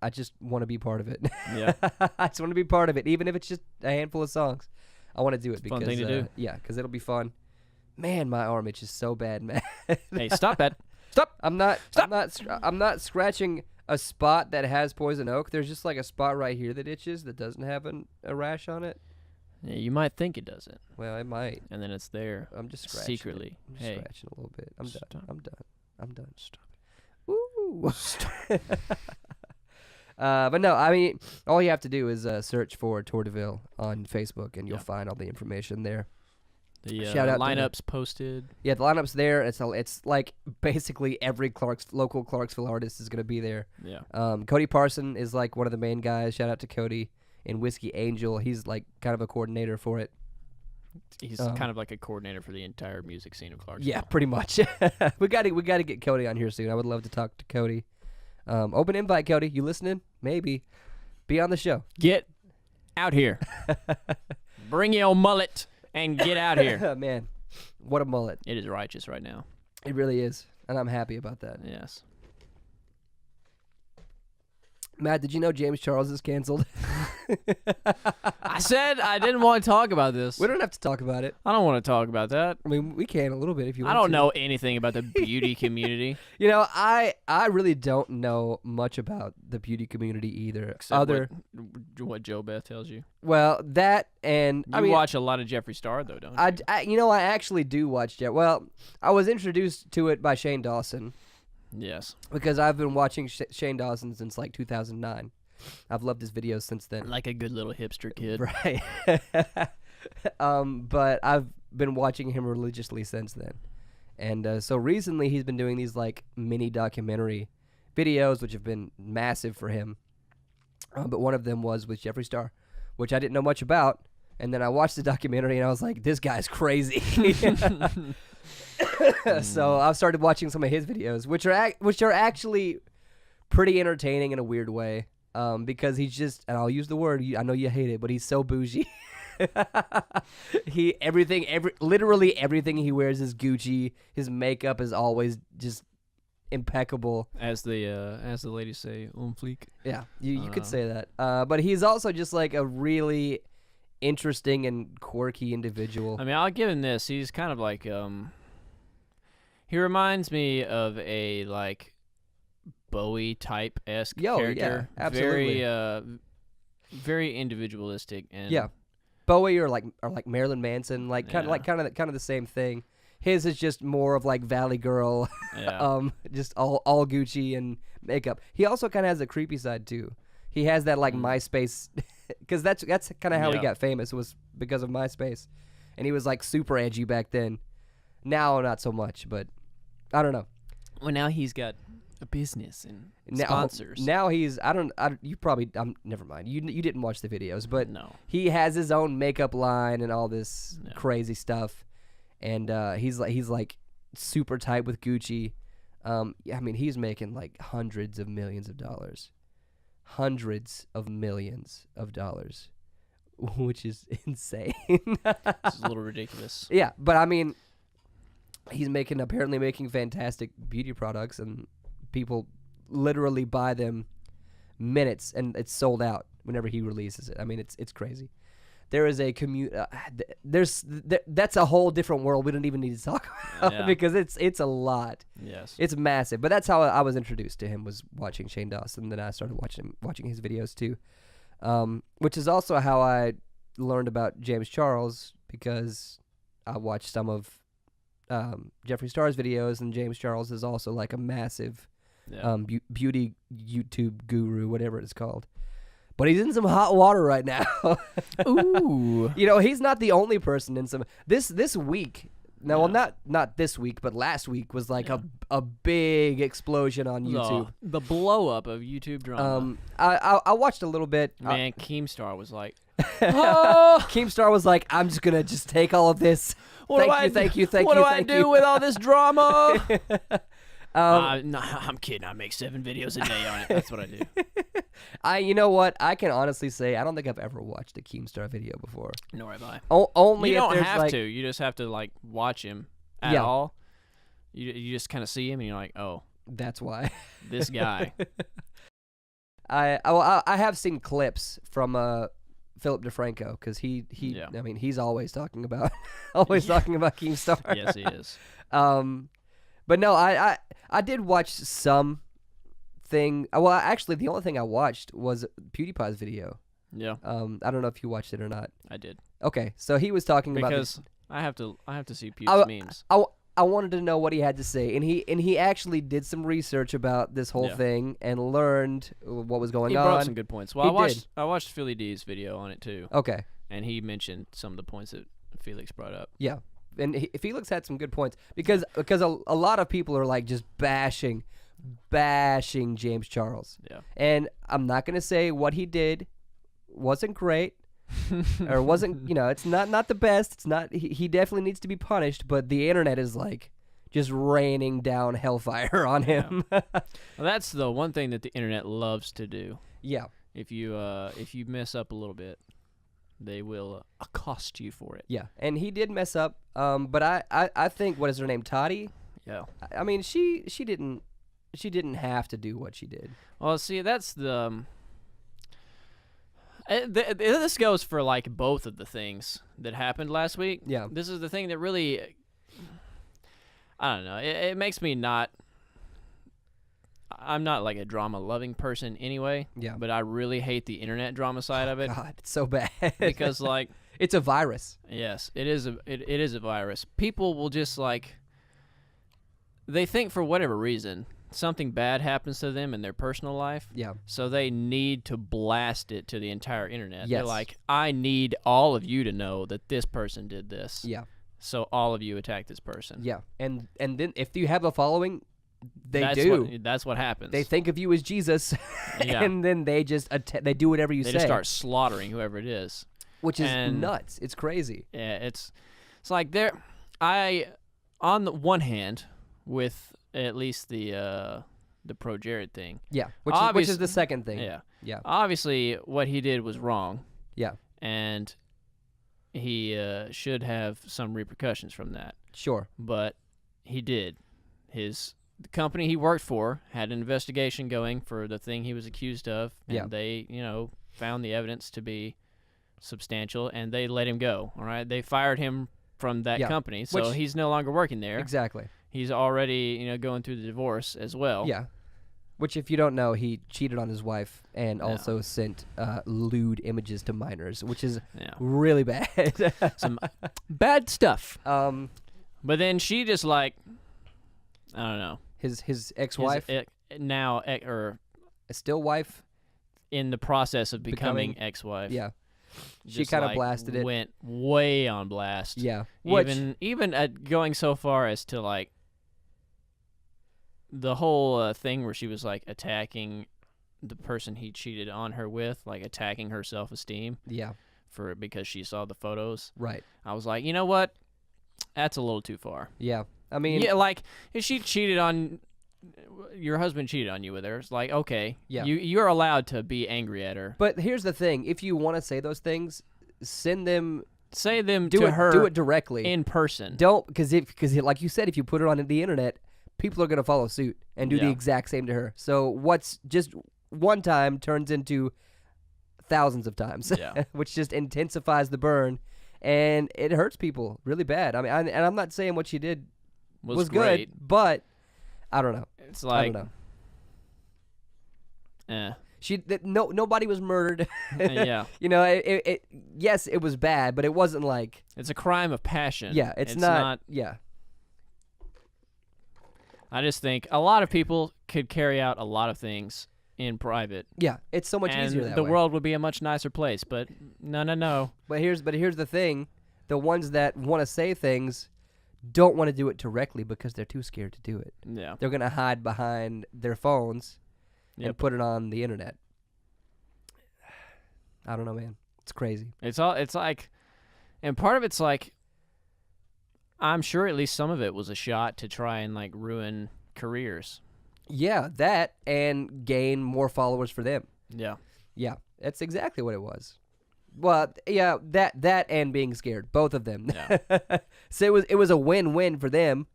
I just want to be part of it. Yeah. I just want to be part of it, even if it's just a handful of songs. I want to do it because fun thing to do. Yeah, because it'll be fun. Man, my arm itches so bad, man. Hey, stop that. Stop. I'm not scratching a spot that has poison oak. There's just like a spot right here that itches that doesn't have a rash on it. Yeah, you might think it doesn't. Well, it might. And then it's there. I'm just scratching. Secretly. I'm just scratching a little bit. I'm done. Stop. Ooh. But no, I mean, all you have to do is search for Tour de Ville on Facebook, and you'll find all the information there. The Shout out lineup's posted. Yeah, the lineup's there. It's like basically every local Clarksville artist is going to be there. Yeah. Cody Parson is like one of the main guys. Shout out to Cody. And Whiskey Angel, he's like kind of a coordinator for it. He's kind of like a coordinator for the entire music scene of Clarksville. Yeah, pretty much. we got to get Cody on here soon. I would love to talk to Cody. Open invite, Cody. You listening? Maybe. Be on the show. Get out here. Bring your mullet and get out here. Man, what a mullet. It is righteous right now. It really is, and I'm happy about that. Yes. Matt, did you know James Charles is canceled? I said I didn't want to talk about this. We don't have to talk about it. I don't want to talk about that. I mean, we can a little bit if you want I don't to. know anything about the beauty community. You know, I really don't know much about the beauty community either. Except what Joe Beth tells you. Well, that and You watch a lot of Jeffree Star, though, don't you? I actually do watch Jeff. Well, I was introduced to it by Shane Dawson. Yes. Because I've been watching Shane Dawson since like 2009. I've loved his videos since then. Like a good little hipster kid. Right. But I've been watching him religiously since then. And so recently he's been doing these like mini documentary videos, which have been massive for him. But one of them was with Jeffree Star, which I didn't know much about. And then I watched the documentary and I was like, this guy's crazy. So I've started watching some of his videos, which are actually pretty entertaining in a weird way. Because he's just, and I'll use the word, I know you hate it, but he's so bougie. Literally everything he wears is Gucci. His makeup is always just impeccable. As the ladies say, on fleek. Yeah, you could say that. But he's also just like a really interesting and quirky individual. I mean, I'll give him this. He's kind of like, he reminds me of a like Bowie type esque character. Yeah, absolutely. Very individualistic and yeah, Bowie or like Marilyn Manson, kind of the same thing. His is just more of like Valley Girl, just all Gucci and makeup. He also kind of has a creepy side too. He has that like MySpace, because that's kind of how he got famous, was because of MySpace, and he was like super edgy back then. Now not so much, but I don't know. Well, now he's got a business and sponsors. Now he's you probably never mind. You didn't watch the videos, but no. He has his own makeup line and all this crazy stuff, and he's like super tight with Gucci. I mean, he's making like hundreds of millions of dollars, which is insane. It's a little ridiculous. Yeah, but I mean, he's apparently making fantastic beauty products, and people literally buy them minutes, and it's sold out whenever he releases it. I mean, it's crazy. There is a that's a whole different world we don't even need to talk about because it's a lot. Yes, it's massive. But that's how I was introduced to him, was watching Shane Dawson. Then I started watching his videos too, which is also how I learned about James Charles, because I watched some of Jeffree Star's videos, and James Charles is also like a massive beauty YouTube guru, whatever it's called. But he's in some hot water right now. Ooh. You know, he's not the only person in some this week. No, well, not this week, but last week was like a big explosion on YouTube. The blow up of YouTube drama. I watched a little bit. Man, Keemstar was like, Keemstar was like, I'm just gonna just take all of this. Thank you. What do I do with all this drama? No, I'm kidding. I make 7 videos a day on it. That's what I do. You know what? I can honestly say I don't think I've ever watched a Keemstar video before. Nor have I. Only you if don't there's have like, to. You just have to like watch him at all. You just kind of see him and you're like, oh, that's why. This guy. I have seen clips from Philip DeFranco, because he I mean, he's always talking about Keemstar. Yes, he is. But no, I did watch some thing. Well, actually, the only thing I watched was PewDiePie's video. Yeah. I don't know if you watched it or not. I did. Okay, so he was talking about because I have to see Pew's memes. I wanted to know what he had to say, and he actually did some research about this whole thing and learned what was going on. He brought some good points. Well, I watched Philly D's video on it too. Okay. And he mentioned some of the points that Felix brought up. Yeah. And Felix had some good points, because a lot of people are like just bashing James Charles. Yeah. And I'm not going to say what he did wasn't great or wasn't, it's not the best. It's not, he definitely needs to be punished, but the internet is like just raining down hellfire on him. Well, that's the one thing that the internet loves to do. Yeah. If you mess up a little bit, they will accost you for it. Yeah, and he did mess up. But I think, what is her name, Toddy? Yeah. I mean, she didn't she didn't have to do what she did. Well, see, that's the. This goes for like both of the things that happened last week. Yeah. This is the thing that really, I don't know. It makes me not. I'm not like a drama-loving person anyway. Yeah. But I really hate the internet drama side of it. God, it's so bad. Because like. It's a virus. Yes, it is a virus. People will just like. They think for whatever reason something bad happens to them in their personal life. Yeah. So they need to blast it to the entire internet. Yes. They're like, I need all of you to know that this person did this. Yeah. So all of you attack this person. Yeah. And then if you have a following, that's do. That's what happens. They think of you as Jesus, Yeah. and then they just they do whatever you say. They just start slaughtering whoever it is. Which is nuts. It's crazy. Yeah, it's like on the one hand, with at least the Pro Jared thing. Yeah, which is the second thing. Yeah. Yeah. Obviously, what he did was wrong. Yeah. And he should have some repercussions from that. Sure. But he did. The company he worked for had an investigation going for the thing he was accused of, and they, found the evidence to be substantial, and they let him go. All right, they fired him from that company, so he's no longer working there. Exactly. He's already, going through the divorce as well. Yeah. Which, if you don't know, he cheated on his wife and also sent lewd images to minors, which is really bad. Some bad stuff. But then she just like, I don't know. His ex-wife? Or still wife? In the process of becoming ex-wife. Yeah. She kind of blasted it. Went way on blast. Yeah. Even going so far as to like the whole thing where she was like attacking the person he cheated on her with, like attacking her self-esteem. Yeah. Because she saw the photos. Right. I was like, you know what? That's a little too far. Yeah. I mean, like if she cheated on your husband, cheated on you with her, it's like, okay, you're allowed to be angry at her. But here's the thing: if you want to say those things, say them to her. Do it directly in person. Don't because like you said, if you put it on the internet, people are gonna follow suit and do the exact same to her. So what's just one time turns into thousands of times, which just intensifies the burn, and it hurts people really bad. I mean, and I'm not saying what she did was good, but I don't know. It's like, I don't know. Nobody was murdered. Yeah. Yes, it was bad, but it wasn't like it's a crime of passion. Yeah, it's not. Yeah. I just think a lot of people could carry out a lot of things in private. Yeah, it's so much easier that way. The world would be a much nicer place, but no. But here's the thing: the ones that want to say things don't want to do it directly because they're too scared to do it. Yeah. They're going to hide behind their phones and put it on the internet. I don't know, man. It's crazy. It's like, and part of it's like, I'm sure at least some of it was a shot to try and like ruin careers. Yeah, that and gain more followers for them. Yeah. Yeah, that's exactly what it was. Well, yeah, that and being scared, both of them. Yeah. So it was a win-win for them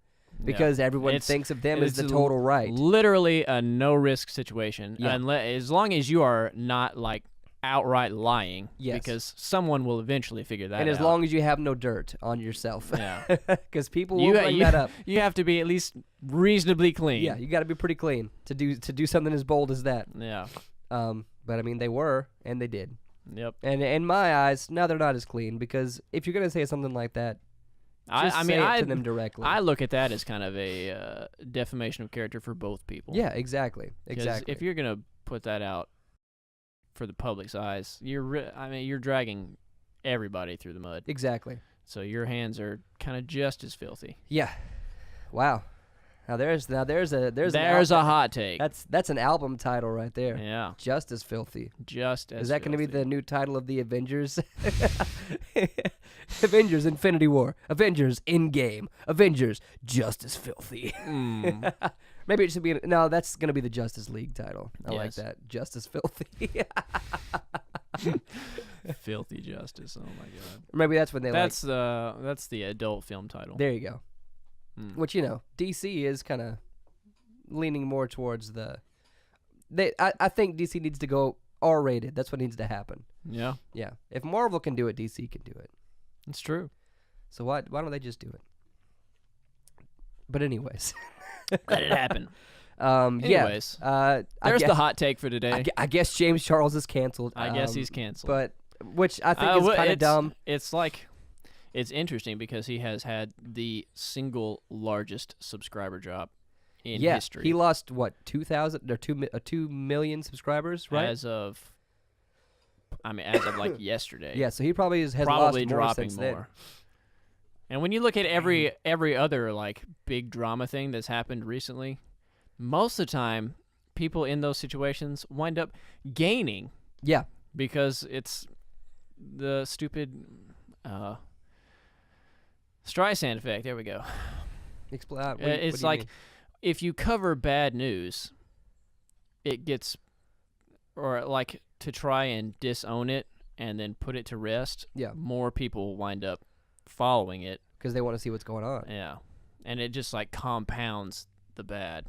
because everyone thinks of them as the total right. Literally a no-risk situation, Yeah. as long as you are not like outright lying. Yes. Because someone will eventually figure that out. And as long as you have no dirt on yourself. Yeah. Because people will bring that up. You have to be at least reasonably clean. Yeah, you got to be pretty clean to do something as bold as that. Yeah. But I mean, they were, and they did. Yep. And in my eyes, now they're not as clean because if you're gonna say something like that, say it to them directly. I look at that as kind of a defamation of character for both people. Yeah, exactly. If you're gonna put that out for the public's eyes, you're dragging everybody through the mud. Exactly. So your hands are kind of just as filthy. Yeah. Wow. Now there's a hot take. That's an album title right there. Yeah. Just as filthy. Just as Is that going to be the new title of the Avengers? Avengers Infinity War. Avengers Endgame. Avengers Just as Filthy. Maybe it should be no, that's going to be the Justice League title. I like that. Just as Filthy. Filthy Justice. Oh my god. Maybe that's when that's the adult film title. There you go. Which, DC is kind of leaning more towards the. I think DC needs to go R-rated. That's what needs to happen. Yeah. Yeah. If Marvel can do it, DC can do it. It's true. So why don't they just do it? But anyways. Let it happen. Anyways. There's the hot take for today. I guess James Charles is canceled. I guess he's canceled. But which I think is kind of dumb. It's like, it's interesting because he has had the single largest subscriber drop in history. He lost what 2,000 or 2 million subscribers, right? As of like yesterday. Yeah, so he probably has probably lost more dropping since more. then. And when you look at every other like big drama thing that's happened recently, most of the time people in those situations wind up gaining. Yeah, because it's the stupid Streisand effect. There we go. It's like if you cover bad news, it gets, or like to try and disown it and then put it to rest. Yeah, more people wind up following it because they want to see what's going on. Yeah, and it just like compounds the bad.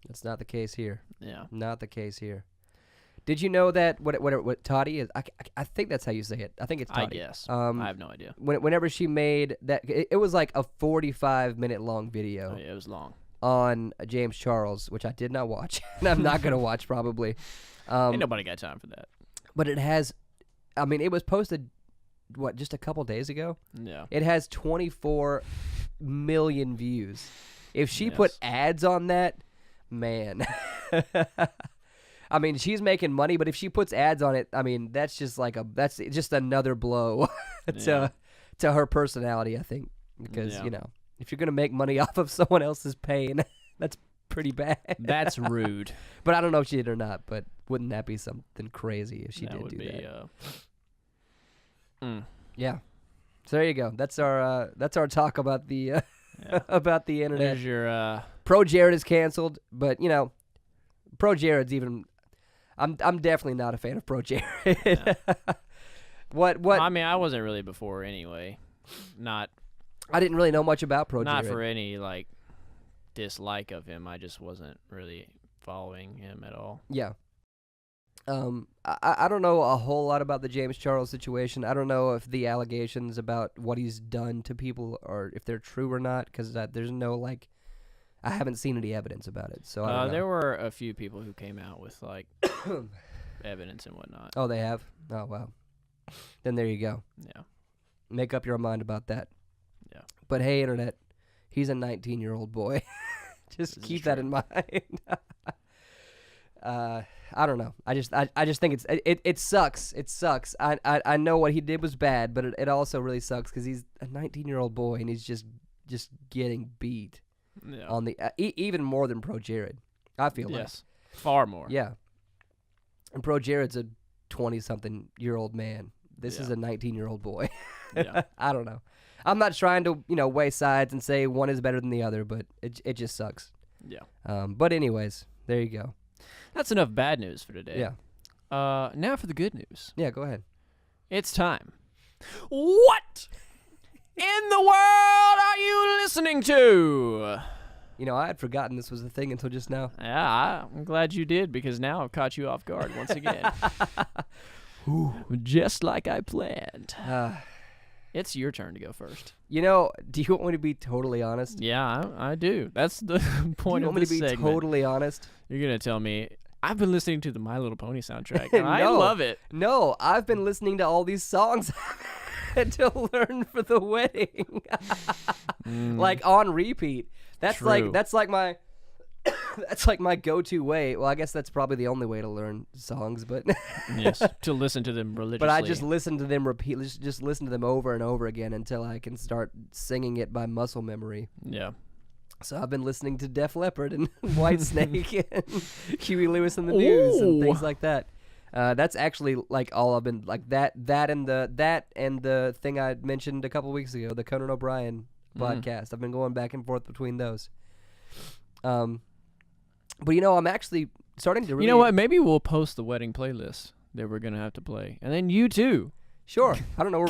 That's not the case here. Yeah, not the case here. Did you know that what Toddy is? I think that's how you say it. I think it's Toddy. I guess. I have no idea. Whenever she made that, it was like a 45-minute long video. Oh, yeah, it was long. On James Charles, which I did not watch, and I'm not gonna watch probably. Ain't nobody got time for that. But it has, I mean, it was posted, just a couple days ago? Yeah. It has 24 million views. If she put ads on that, man. I mean, she's making money, but if she puts ads on it, I mean, that's just another blow to her personality, I think. Because, if you're going to make money off of someone else's pain, that's pretty bad. That's rude. But I don't know if she did or not, but wouldn't that be something crazy if she did do that? Yeah. So there you go. That's our talk about the about the internet. There's your Pro Jared is canceled, but Pro Jared's even. I'm definitely not a fan of Pro Jared. Yeah. What? I mean, I wasn't really before anyway. I didn't really know much about Pro Jared. Not for any like dislike of him. I just wasn't really following him at all. Yeah. I don't know a whole lot about the James Charles situation. I don't know if the allegations about what he's done to people or if they're true or not, because there's no like. I haven't seen any evidence about it, so I don't know. There were a few people who came out with like evidence and whatnot. Oh, they have? Oh, wow. Then there you go. Yeah. Make up your mind about that. Yeah. But hey, internet, he's a 19-year-old boy. Just keep that in mind. I don't know. I just think it sucks. It sucks. I know what he did was bad, but it also really sucks because he's a 19-year-old boy and he's just getting beat. Yeah. On the even more than Pro Jared, I feel like. Yes, far more. Yeah. And Pro Jared's a 20-something-year-old man. This is a 19-year-old boy. Yeah. I don't know. I'm not trying to weigh sides and say one is better than the other, but it just sucks. Yeah. But anyways, there you go. That's enough bad news for today. Yeah. Now for the good news. Yeah, go ahead. It's time. What in the world are you listening to? I had forgotten this was a thing until just now. Yeah, I'm glad you did because now I've caught you off guard once again. Just like I planned. It's your turn to go first. Do you want me to be totally honest? Yeah, I do. That's the point of this segment. Do you want me to be totally honest? You're going to tell me, I've been listening to the My Little Pony soundtrack, and I love it. No, I've been listening to all these songs to learn for the wedding. Like on repeat. That's True. like my that's like my go-to way. Well, I guess that's probably the only way to learn songs, but yes, to listen to them religiously. But I just listen to them just listen to them over and over again until I can start singing it by muscle memory. Yeah. So I've been listening to Def Leppard and Whitesnake and Huey Lewis and the News and things like that. That's actually like all I've been like that and the thing I mentioned a couple weeks ago, the Conan O'Brien podcast. I've been going back and forth between those. But I'm actually starting to really... You know what? Maybe we'll post the wedding playlist that we're going to have to play. And then you too. Sure. I don't know where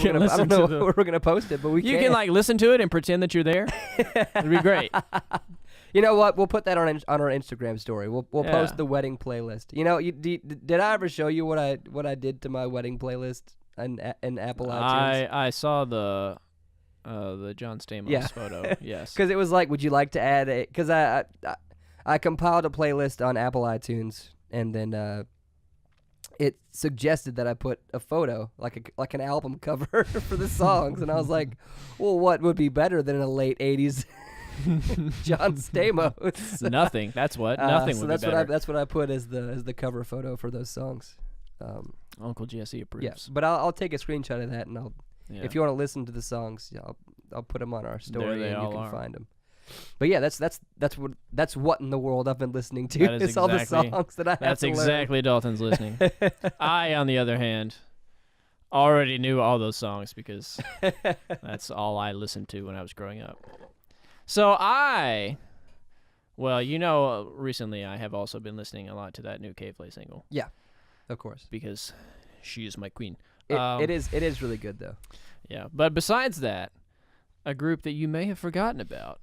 we're gonna post it, but we can. You can like listen to it and pretend that you're there. It'd be great. You know what? We'll put that on our Instagram story. We'll post Yeah. the wedding playlist. You know, did I ever show you what I did to my wedding playlist in Apple iTunes? I saw the John Stamos photo. Yes. Because it was like, would you like to add a? Because I compiled a playlist on Apple iTunes, and then it suggested that I put a photo, like an album cover for the songs, and I was like, well, what would be better than a late '80s John Stamos? Nothing. That's what. Nothing would be better. That's what I put as the cover photo for those songs. Uncle Jesse approves. Yes, but I'll take a screenshot of that, and Yeah. if you want to listen to the songs, I'll put them on our story, they and you all can are. find them. But yeah, that's what in the world I've been listening to. That is It's all the exactly- songs that I have That's to exactly Dalton's listening. I, on the other hand, already knew all those songs because learn. that's all I listened to when I was growing up. So recently I have also been listening a lot to that new K-Play single Of course, because she is my queen. it is really good though. Yeah, but besides that, a group that you may have forgotten about,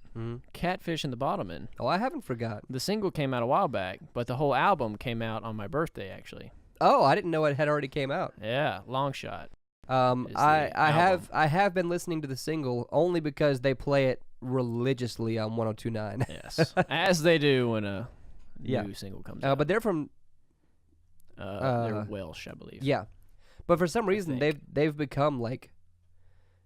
Catfish and the Bottlemen. Oh, I haven't forgotten. The single came out a while back, but the whole album came out on my birthday, actually. Oh, I didn't know it had already came out. Yeah, long shot. I have been listening to the single only because they play it religiously on 102.9. Yes, as they do when a Yeah. new single comes out. But they're from they're Welsh, I believe. yeah, but for some reason think. they've become like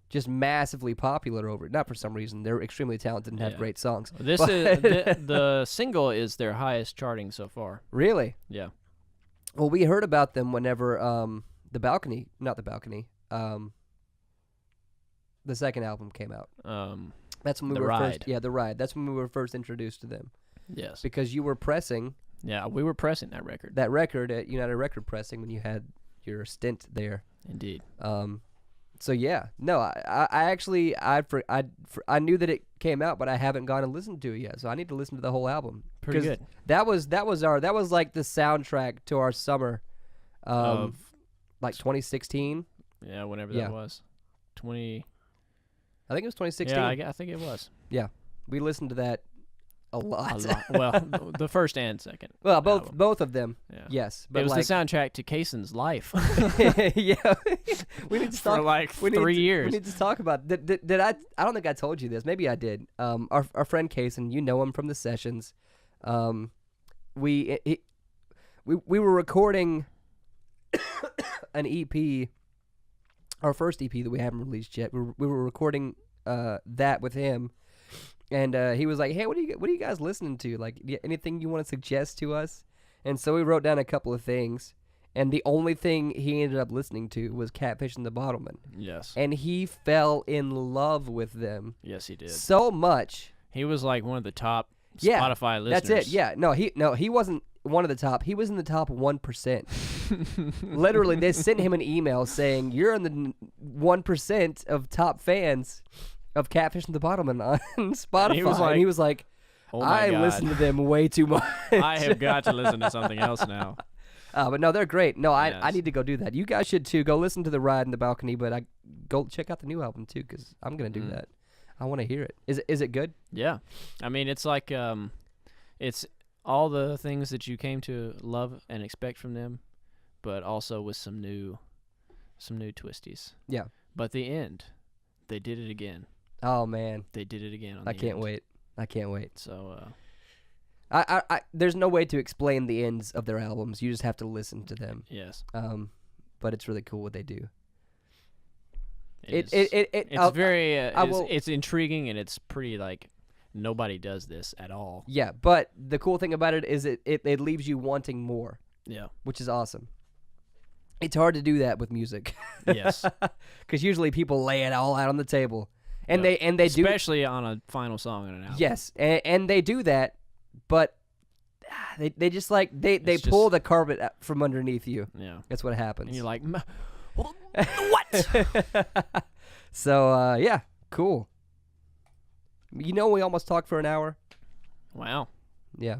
just massively popular over. Not for some reason, they're extremely talented and have Yeah. great songs. This But- is the single is their highest charting so far. Really? Yeah. Well, we heard about them whenever the second album came out. That's when we The were Ride. first. Yeah, The Ride. That's when we were first introduced to them Yes. because you were pressing Yeah, we were pressing that record. that record at United Record Pressing when you had your stint there. Indeed. So yeah, no, I actually I knew that it came out, but I haven't gone and listened to it yet. So I need to listen to the whole album. Pretty 'Cause good. That was like the soundtrack to our summer, like 2016. Yeah, whenever Yeah. that was. 20. I think it was 2016. Yeah, I think it was. We listened to that a A lot. lot. Well, the first and second. Well, album. both of them. Yeah. Yes, It but was like the soundtrack to Kaysen's life yeah, we need to for talk. like We need 3 to- years. We need to talk about. Did I? I don't think I told you this. Maybe I did. Our friend Kaysen, you know him from the sessions. We were recording an EP, our first EP that we haven't released yet. We were recording that with him, and he was like, "Hey, what are you guys listening to? Like, anything you want to suggest to us?" And so we wrote down a couple of things, and the only thing he ended up listening to was Catfish and the Bottlemen, Yes. and he fell in love with them Yes, he did. so much. He was like one of the top Yeah, Spotify listeners. That's it. Yeah, no, he wasn't one of the top. He was in the top 1%. Literally, they sent him an email saying, "You're in the 1% of top fans of Catfish and the Bottlemen on Spotify." And he was like, Oh my "I God. listen to them way too much." I have got to listen to something else now. But no, they're great. No, I Yes. need to go do that. You guys should too. Go listen to The Ride in the Balcony, but go check out the new album too, because I'm gonna do that. I want to hear it. Is it good? Yeah. I mean, it's like it's all the things that you came to love and expect from them, but also with some new twisties. Yeah. But the end, they did it again. Oh man, They did it again on I the can't end. wait. I can't wait. So I there's no way to explain the ends of their albums. You just have to listen to them. yes. But it's really cool what they do. It's I'll- very I will- it's intriguing, and it's pretty like nobody does this at all. Yeah, but the cool thing about it is it leaves you wanting more, Yeah. which is awesome. It's hard to do that with music. Yes. Because usually people lay it all out on the table, and Yep. they do. Especially on a final song in an album. Yes, and they do that, but they just like they It's pull just- the carpet out from underneath you. Yeah. That's what happens. And you're like, what? So yeah, cool. You know, we almost talked for an hour. Wow. Yeah.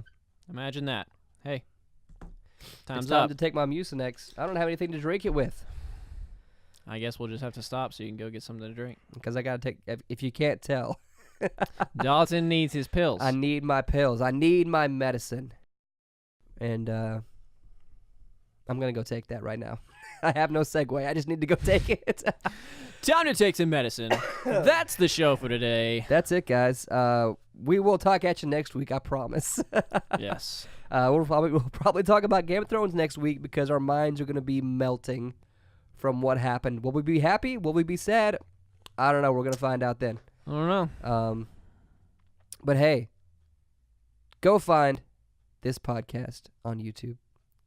Imagine that. Hey. Time's It's time up. to take my Mucinex. I don't have anything to drink it with I guess we'll just have to stop so you can go get something to drink. because I gotta take. If you can't tell, Dalton needs his pills. I need my pills. I need my medicine. And I'm going to go take that right now. I have no segue. I just need to go take it. Time to take some medicine. That's the show for today. That's it, guys. We will talk at you next week, I promise. Yes. We'll probably talk about Game of Thrones next week because our minds are going to be melting from what happened. Will we be happy? Will we be sad? I don't know. We're going to find out then. I don't know. But hey, go find this podcast on YouTube.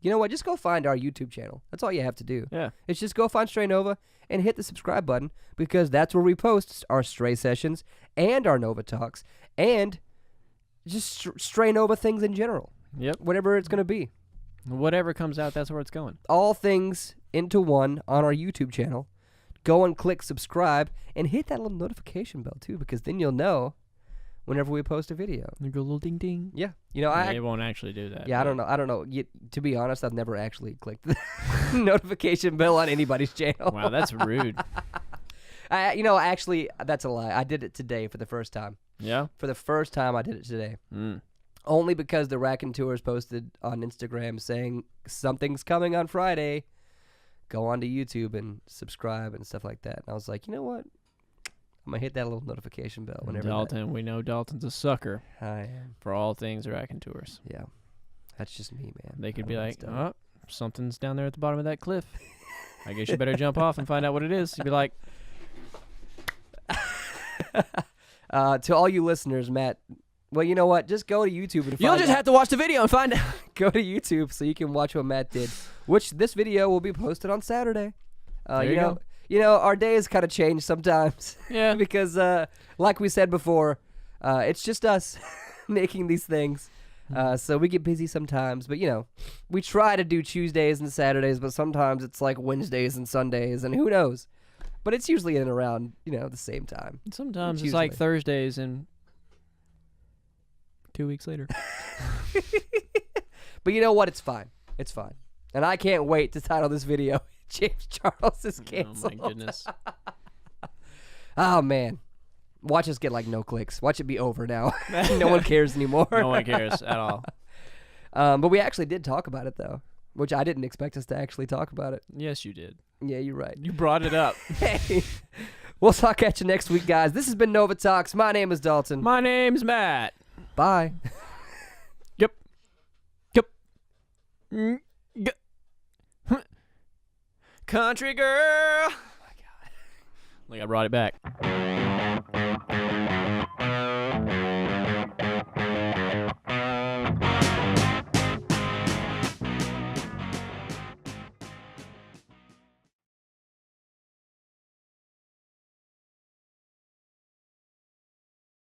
You know what? Just go find our YouTube channel. That's all you have to do. Yeah. It's just go find Stray Nova and hit the subscribe button because that's where we post our Stray sessions and our Nova talks and just Stray Nova things in general. Yep. Whatever it's going to be. Whatever comes out, that's where it's going. All things into one on our YouTube channel. Go and click subscribe and hit that little notification bell too because then you'll know whenever we post a video. You go a little ding ding. Yeah. You know, It won't actually do that. Yeah, I don't know. To be honest, I've never actually clicked the notification bell on anybody's channel. Wow, that's rude. Actually, that's a lie. I did it today for the first time. Yeah? For the first time, I did it today. Only because the Raconteurs posted on Instagram saying something's coming on Friday. Go onto YouTube and subscribe and stuff like that. And I was like, you know what? I'm going to hit that little notification bell whenever Dalton, we know Dalton's a sucker. I am. For all things Raconteurs. Yeah. That's just me, man. They could be like, oh, something's down there at the bottom of that cliff. I guess you better jump off and find out what it is. You'd be like... To all you listeners, Matt, well, you know what? Just go to YouTube and find You'll just have to watch the video and find out. Go to YouTube so you can watch what Matt did, which this video will be posted on Saturday. There you go. Our days kind of change sometimes. Yeah. Because, like we said before, it's just us making these things. So we get busy sometimes. But, we try to do Tuesdays and Saturdays, but sometimes it's like Wednesdays and Sundays, and who knows? But it's usually in around, the same time. Sometimes it's like Thursdays and 2 weeks later. But you know what? It's fine. It's fine. And I can't wait to title this video, James Charles is canceled. Oh, my goodness. Oh, man. Watch us get, no clicks. Watch it be over now. No one cares anymore. No one cares at all. But we actually did talk about it, though, which I didn't expect us to actually talk about it. Yes, you did. Yeah, you're right. You brought it up. Hey, we'll talk at you next week, guys. This has been Nova Talks. My name is Dalton. My name's Matt. Bye. Yep. Country girl. Oh, my God. Like I brought it back.